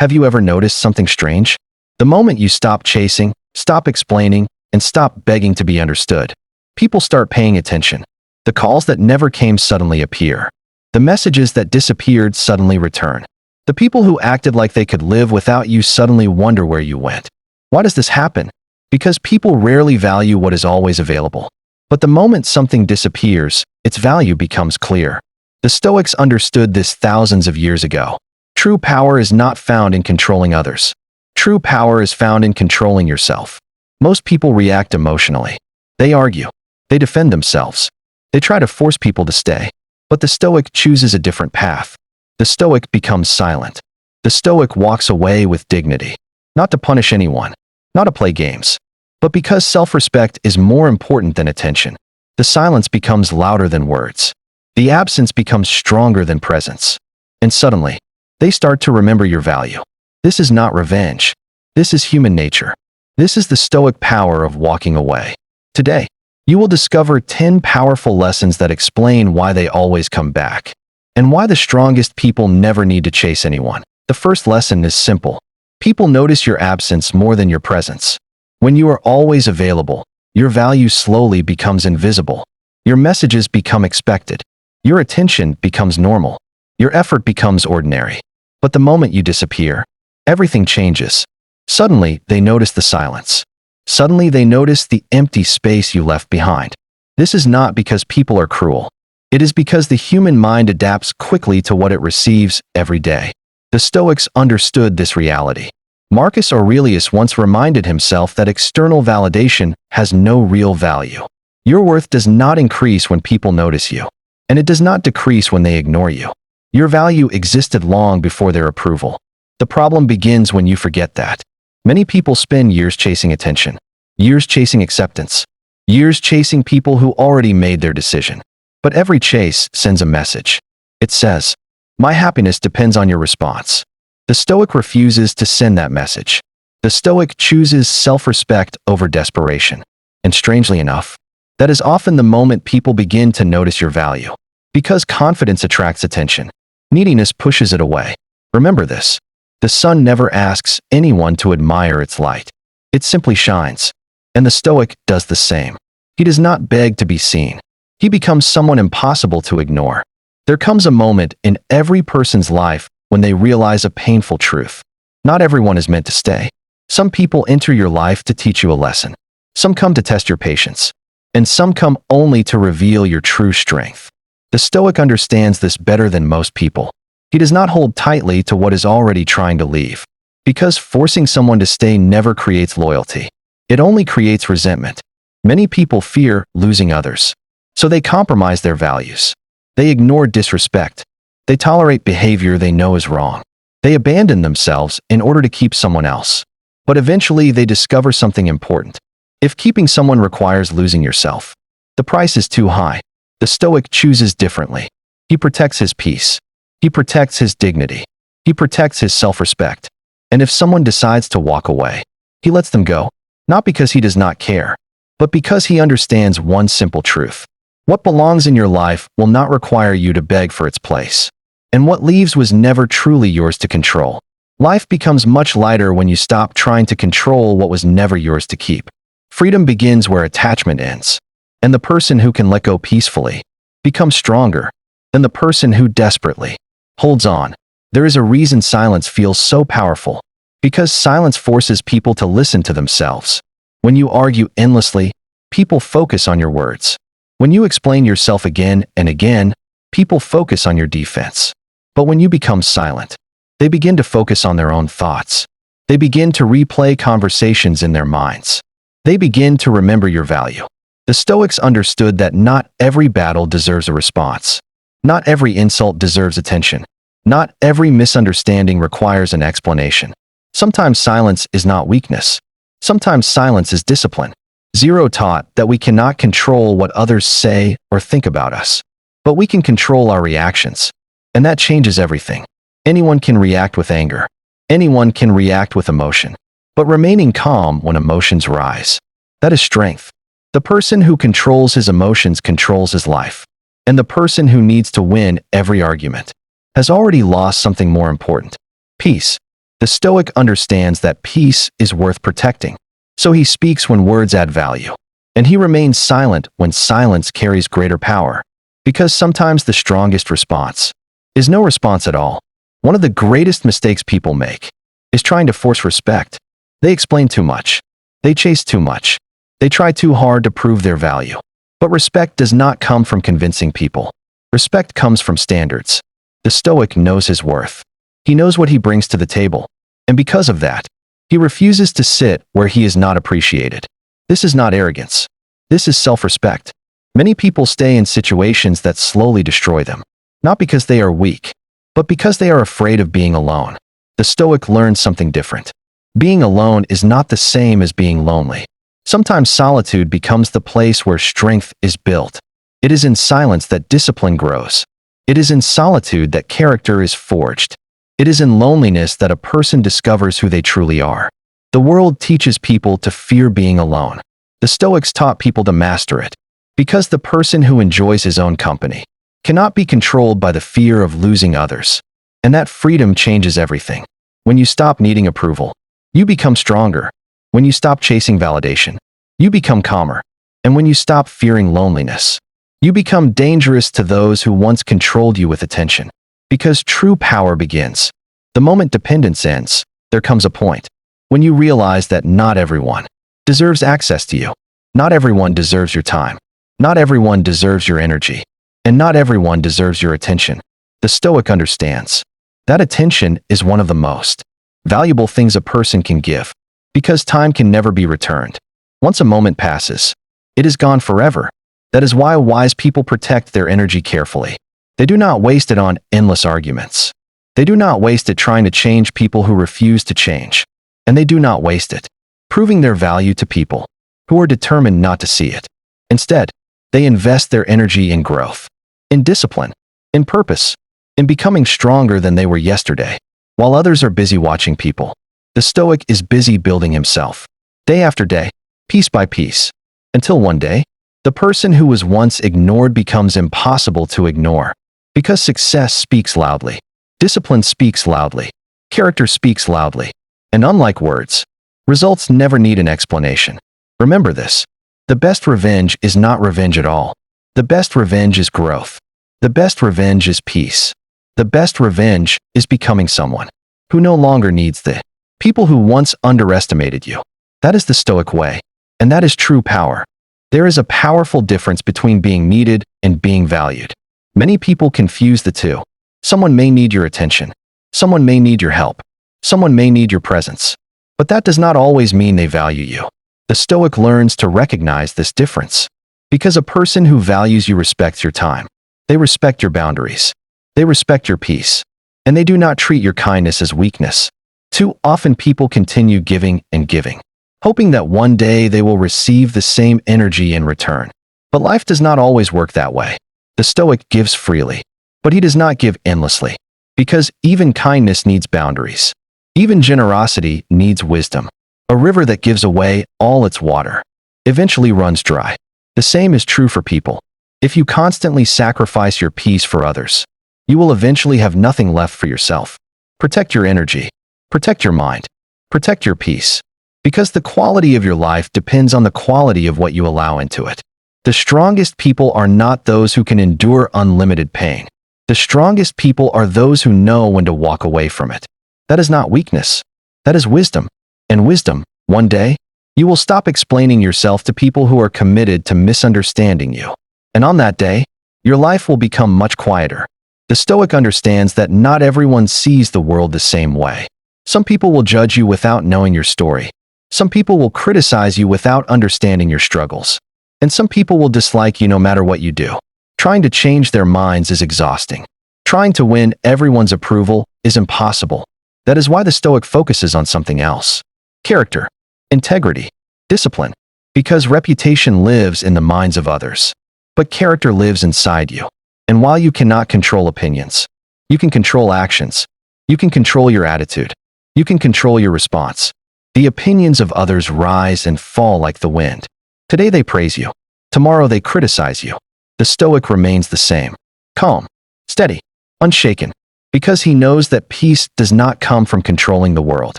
Have you ever noticed something strange? The moment you stop chasing, stop explaining, and stop begging to be understood, people start paying attention. The calls that never came suddenly appear. The messages that disappeared suddenly return. The people who acted like they could live without you suddenly wonder where you went. Why does this happen? Because people rarely value what is always available. But the moment something disappears, its value becomes clear. The Stoics understood this thousands of years ago. True power is not found in controlling others. True power is found in controlling yourself. Most people react emotionally. They argue. They defend themselves. They try to force people to stay. But the Stoic chooses a different path. The Stoic becomes silent. The Stoic walks away with dignity. Not to punish anyone. Not to play games. But because self-respect is more important than attention. The silence becomes louder than words. The absence becomes stronger than presence. And suddenly, they start to remember your value. This is not revenge. This is human nature. This is the Stoic power of walking away. Today, you will discover 10 powerful lessons that explain why they always come back, and why the strongest people never need to chase anyone. The first lesson is simple. People notice your absence more than your presence. When you are always available, your value slowly becomes invisible. Your messages become expected. Your attention becomes normal. Your effort becomes ordinary. But the moment you disappear, everything changes. Suddenly, they notice the silence. Suddenly, they notice the empty space you left behind. This is not because people are cruel. It is because the human mind adapts quickly to what it receives every day. The Stoics understood this reality. Marcus Aurelius once reminded himself that external validation has no real value. Your worth does not increase when people notice you, and it does not decrease when they ignore you. Your value existed long before their approval. The problem begins when you forget that. Many people spend years chasing attention, years chasing acceptance, years chasing people who already made their decision. But every chase sends a message. It says, "My happiness depends on your response." The Stoic refuses to send that message. The Stoic chooses self-respect over desperation. And strangely enough, that is often the moment people begin to notice your value. Because confidence attracts attention, neediness pushes it away. Remember this. The sun never asks anyone to admire its light. It simply shines. And the Stoic does the same. He does not beg to be seen. He becomes someone impossible to ignore. There comes a moment in every person's life when they realize a painful truth. Not everyone is meant to stay. Some people enter your life to teach you a lesson. Some come to test your patience. And some come only to reveal your true strength. The Stoic understands this better than most people. He does not hold tightly to what is already trying to leave. Because forcing someone to stay never creates loyalty. It only creates resentment. Many people fear losing others. So they compromise their values. They ignore disrespect. They tolerate behavior they know is wrong. They abandon themselves in order to keep someone else. But eventually they discover something important. If keeping someone requires losing yourself, the price is too high. The Stoic chooses differently. He protects his peace. He protects his dignity. He protects his self-respect. And if someone decides to walk away, he lets them go, not because he does not care, but because he understands one simple truth. What belongs in your life will not require you to beg for its place. And what leaves was never truly yours to control. Life becomes much lighter when you stop trying to control what was never yours to keep. Freedom begins where attachment ends. And the person who can let go peacefully becomes stronger than the person who desperately holds on. There is a reason silence feels so powerful. Because silence forces people to listen to themselves. When you argue endlessly, people focus on your words. When you explain yourself again and again, people focus on your defense. But when you become silent, they begin to focus on their own thoughts. They begin to replay conversations in their minds. They begin to remember your value. The Stoics understood that not every battle deserves a response. Not every insult deserves attention. Not every misunderstanding requires an explanation. Sometimes silence is not weakness. Sometimes silence is discipline. Zero taught that we cannot control what others say or think about us. But we can control our reactions. And that changes everything. Anyone can react with anger. Anyone can react with emotion. But remaining calm when emotions rise, that is strength. The person who controls his emotions controls his life. And the person who needs to win every argument has already lost something more important: peace. The Stoic understands that peace is worth protecting, so he speaks when words add value, and he remains silent when silence carries greater power, because sometimes the strongest response is no response at all. One of the greatest mistakes people make is trying to force respect. They explain too much. They chase too much. They try too hard to prove their value. But respect does not come from convincing people. Respect comes from standards. The Stoic knows his worth. He knows what he brings to the table, and because of that, he refuses to sit where he is not appreciated. This is not arrogance. This is self-respect. Many people stay in situations that slowly destroy them, not because they are weak, but because they are afraid of being alone. The Stoic learns something different. Being alone is not the same as being lonely. Sometimes solitude becomes the place where strength is built. It is in silence that discipline grows. It is in solitude that character is forged. It is in loneliness that a person discovers who they truly are. The world teaches people to fear being alone. The Stoics taught people to master it, because the person who enjoys his own company cannot be controlled by the fear of losing others. And that freedom changes everything. When you stop needing approval, you become stronger. When you stop chasing validation, you become calmer. And when you stop fearing loneliness, you become dangerous to those who once controlled you with attention. Because true power begins. The moment dependence ends, there comes a point when you realize that not everyone deserves access to you. Not everyone deserves your time. Not everyone deserves your energy. And not everyone deserves your attention. The Stoic understands that attention is one of the most valuable things a person can give, because time can never be returned. Once a moment passes, it is gone forever. That is why wise people protect their energy carefully. They do not waste it on endless arguments. They do not waste it trying to change people who refuse to change. And they do not waste it proving their value to people who are determined not to see it. Instead, they invest their energy in growth, in discipline, in purpose, in becoming stronger than they were yesterday. While others are busy watching people, the Stoic is busy building himself, day after day, piece by piece, until one day, the person who was once ignored becomes impossible to ignore. Because success speaks loudly, discipline speaks loudly, character speaks loudly, and unlike words, results never need an explanation. Remember this. The best revenge is not revenge at all. The best revenge is growth. The best revenge is peace. The best revenge is becoming someone who no longer needs the people who once underestimated you. That is the Stoic way, and that is true power. There is a powerful difference between being needed and being valued. Many people confuse the two. Someone may need your attention. Someone may need your help. Someone may need your presence. But that does not always mean they value you. The Stoic learns to recognize this difference. Because a person who values you respects your time. They respect your boundaries. They respect your peace. And they do not treat your kindness as weakness. Too often people continue giving and giving, hoping that one day they will receive the same energy in return. But life does not always work that way. The Stoic gives freely, but he does not give endlessly. Because even kindness needs boundaries. Even generosity needs wisdom. A river that gives away all its water eventually runs dry. The same is true for people. If you constantly sacrifice your peace for others, you will eventually have nothing left for yourself. Protect your energy. Protect your mind. Protect your peace. Because the quality of your life depends on the quality of what you allow into it. The strongest people are not those who can endure unlimited pain. The strongest people are those who know when to walk away from it. That is not weakness. That is wisdom. And wisdom, one day, you will stop explaining yourself to people who are committed to misunderstanding you. And on that day, your life will become much quieter. The Stoic understands that not everyone sees the world the same way. Some people will judge you without knowing your story. Some people will criticize you without understanding your struggles. And some people will dislike you no matter what you do. Trying to change their minds is exhausting. Trying to win everyone's approval is impossible. That is why the Stoic focuses on something else. Character, integrity, discipline. Because reputation lives in the minds of others. But character lives inside you. And while you cannot control opinions, you can control actions. You can control your attitude. You can control your response. The opinions of others rise and fall like the wind. Today they praise you. Tomorrow they criticize you. The Stoic remains the same. Calm, steady, unshaken. Because he knows that peace does not come from controlling the world.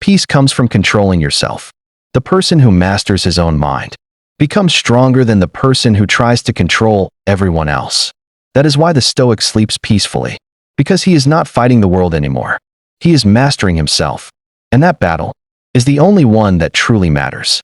Peace comes from controlling yourself. The person who masters his own mind becomes stronger than the person who tries to control everyone else. That is why the Stoic sleeps peacefully, because he is not fighting the world anymore. He is mastering himself, and that battle is the only one that truly matters.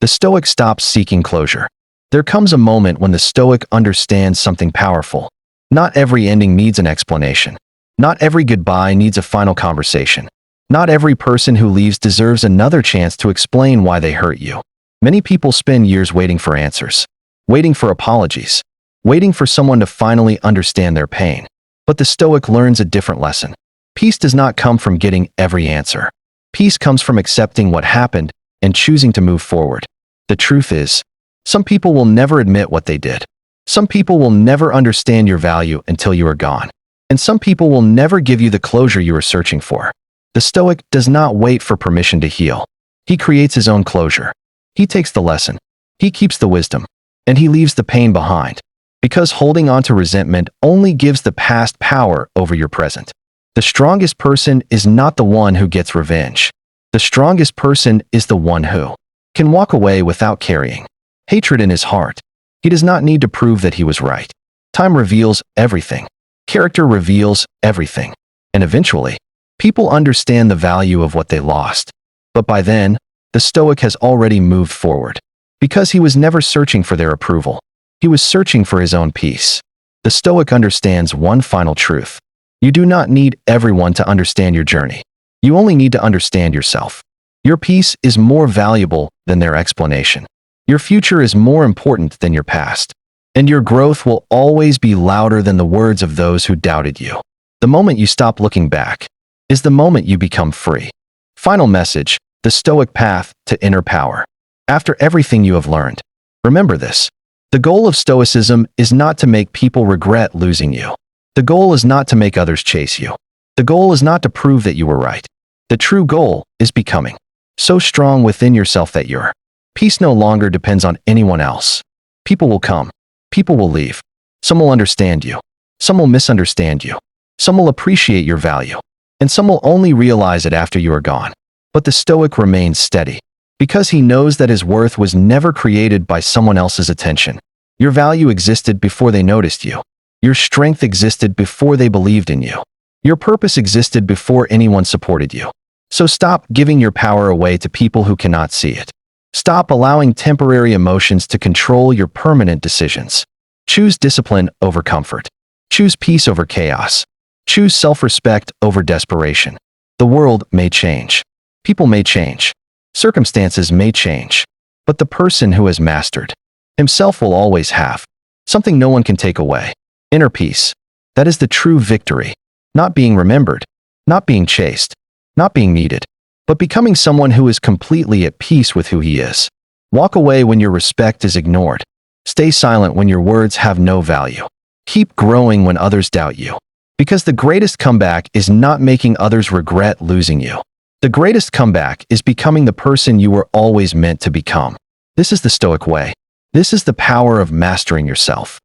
The Stoic stops seeking closure. There comes a moment when the Stoic understands something powerful. Not every ending needs an explanation. Not every goodbye needs a final conversation. Not every person who leaves deserves another chance to explain why they hurt you. Many people spend years waiting for answers, waiting for apologies, waiting for someone to finally understand their pain. But the Stoic learns a different lesson. Peace does not come from getting every answer. Peace comes from accepting what happened and choosing to move forward. The truth is, some people will never admit what they did. Some people will never understand your value until you are gone. And some people will never give you the closure you are searching for. The Stoic does not wait for permission to heal. He creates his own closure. He takes the lesson. He keeps the wisdom. And he leaves the pain behind. Because holding on to resentment only gives the past power over your present. The strongest person is not the one who gets revenge. The strongest person is the one who can walk away without carrying hatred in his heart. He does not need to prove that he was right. Time reveals everything. Character reveals everything. And eventually, people understand the value of what they lost. But by then, the Stoic has already moved forward. Because he was never searching for their approval. He was searching for his own peace. The Stoic understands one final truth. You do not need everyone to understand your journey. You only need to understand yourself. Your peace is more valuable than their explanation. Your future is more important than your past. And your growth will always be louder than the words of those who doubted you. The moment you stop looking back is the moment you become free. Final message, the Stoic path to inner power. After everything you have learned, remember this. The goal of Stoicism is not to make people regret losing you. The goal is not to make others chase you. The goal is not to prove that you were right. The true goal is becoming so strong within yourself that your peace no longer depends on anyone else. People will come. People will leave. Some will understand you. Some will misunderstand you. Some will appreciate your value. And some will only realize it after you are gone. But the Stoic remains steady. Because he knows that his worth was never created by someone else's attention. Your value existed before they noticed you. Your strength existed before they believed in you. Your purpose existed before anyone supported you. So stop giving your power away to people who cannot see it. Stop allowing temporary emotions to control your permanent decisions. Choose discipline over comfort. Choose peace over chaos. Choose self-respect over desperation. The world may change. People may change. Circumstances may change. But the person who has mastered himself will always have something no one can take away. Inner peace. That is the true victory. Not being remembered. Not being chased. Not being needed. But becoming someone who is completely at peace with who he is. Walk away when your respect is ignored. Stay silent when your words have no value. Keep growing when others doubt you. Because the greatest comeback is not making others regret losing you. The greatest comeback is becoming the person you were always meant to become. This is the Stoic way. This is the power of mastering yourself.